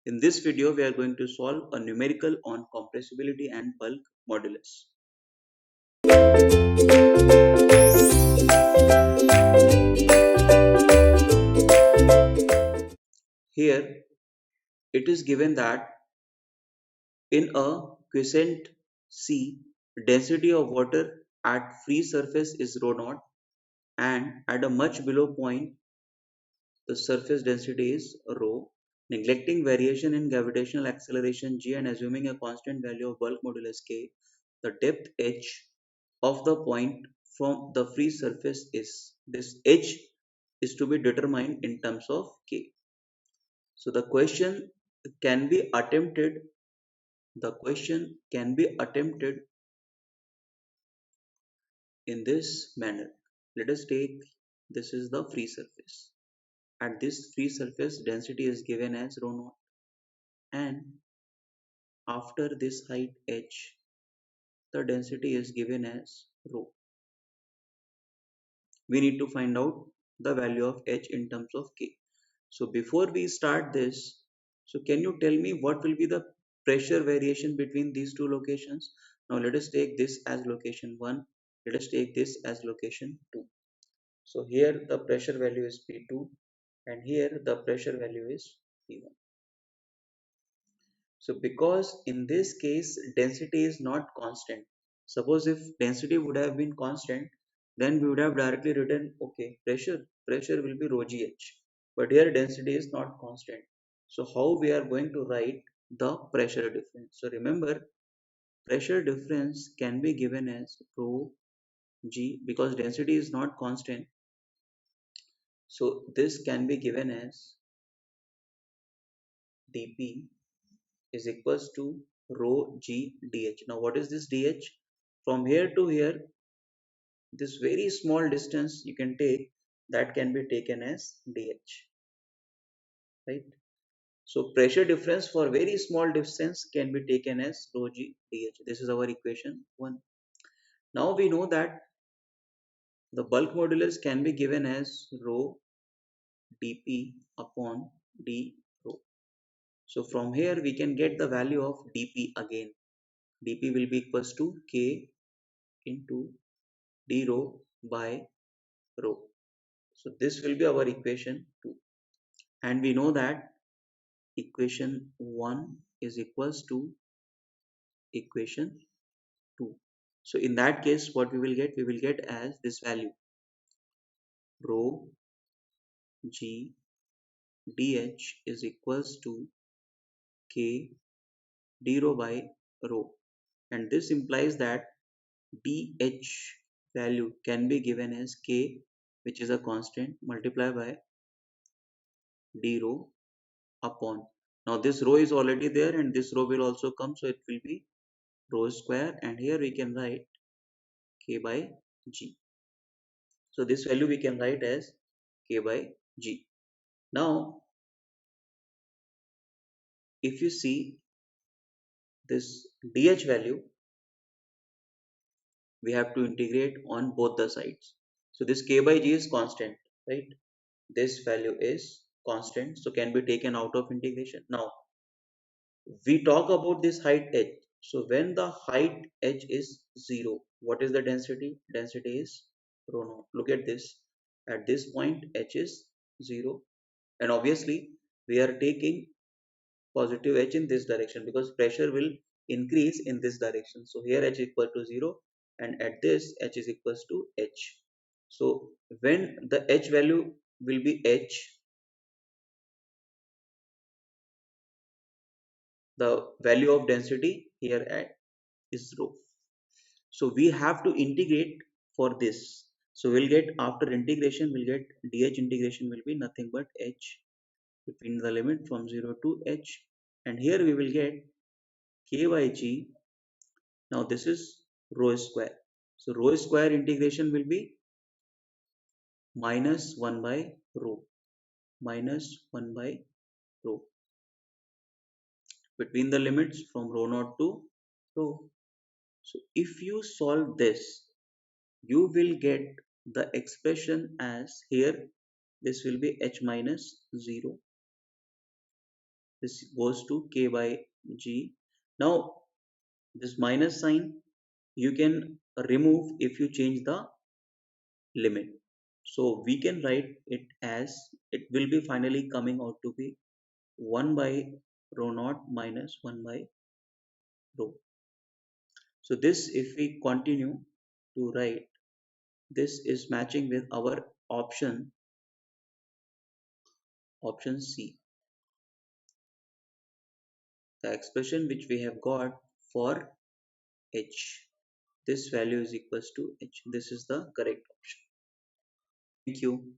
In this video, we are going to solve a numerical on compressibility and bulk modulus. Here, it is given that in a quiescent sea, density of water at free surface is rho naught, and at a much below point, the surface density is rho. Neglecting variation in gravitational acceleration g and assuming a constant value of bulk modulus k, the depth h of the point from the free surface is. This h is to be determined in terms of k. So the question can be attempted. The question can be attempted in this manner. Let us take this is the free surface. At this free surface, density is given as rho naught, and after this height h, the density is given as rho. We need to find out the value of h in terms of k. So before we start this, so can you tell me what will be the pressure variation between these two locations? Now let us take this as location 1. Let us take this as location 2. So here the pressure value is P2 and here the pressure value is P1. So because in this case density is not constant. Suppose if density would have been constant, then we would have directly written okay, pressure will be rho gh. But here density is not constant. So how we are going to write the pressure difference? So remember, pressure difference can be given as rho g because density is not constant. So this can be given as dp is equals to rho g dh. Now what is this dh? From here to here, this very small distance you can take, that can be taken as dh, right? So pressure difference for very small distance can be taken as rho g dh. This is our equation 1. Now we know that the bulk modulus can be given as rho dp upon d rho. So from here we can get the value of dp again. dp will be equals to k into d rho by rho. So this will be our equation 2. And we know that equation 1 is equals to equation 2. So in that case, what we will get? We will get as this value rho g dh is equals to k d rho by rho. And this implies that dh value can be given as k, which is a constant, multiplied by d rho upon. Now this rho is already there and this rho will also come, so it will be rho square, and here we can write k by g. So this value we can write as k by g. Now if you see this dh value, we have to integrate on both the sides. So this k by g is constant, right? This value is constant, so can be taken out of integration. Now we talk about this height h. So when the height h is 0, what is the density? Density is rho naught. Look at this. At this point h is 0, and obviously we are taking positive h in this direction because pressure will increase in this direction. So here h is equal to 0 and at this h is equals to h. So when the h value will be h, the value of density here at is rho. So we have to integrate for this. So we'll get, after integration, we'll get dh integration will be nothing but h between the limit from 0 to h, and here we will get k by g. Now this is rho square. So rho square integration will be minus 1 by rho, minus 1 by rho between the limits from rho naught to rho. So if you solve this, you will get the expression as here, this will be h minus 0 This goes to k by g. Now this minus sign you can remove if you change the limit. So we can write it as, it will be finally coming out to be 1 by rho naught minus 1 by rho. So this, if we continue to write, this is matching with our option C, the expression which we have got for h. This value is equals to h. This is the correct option. Thank you.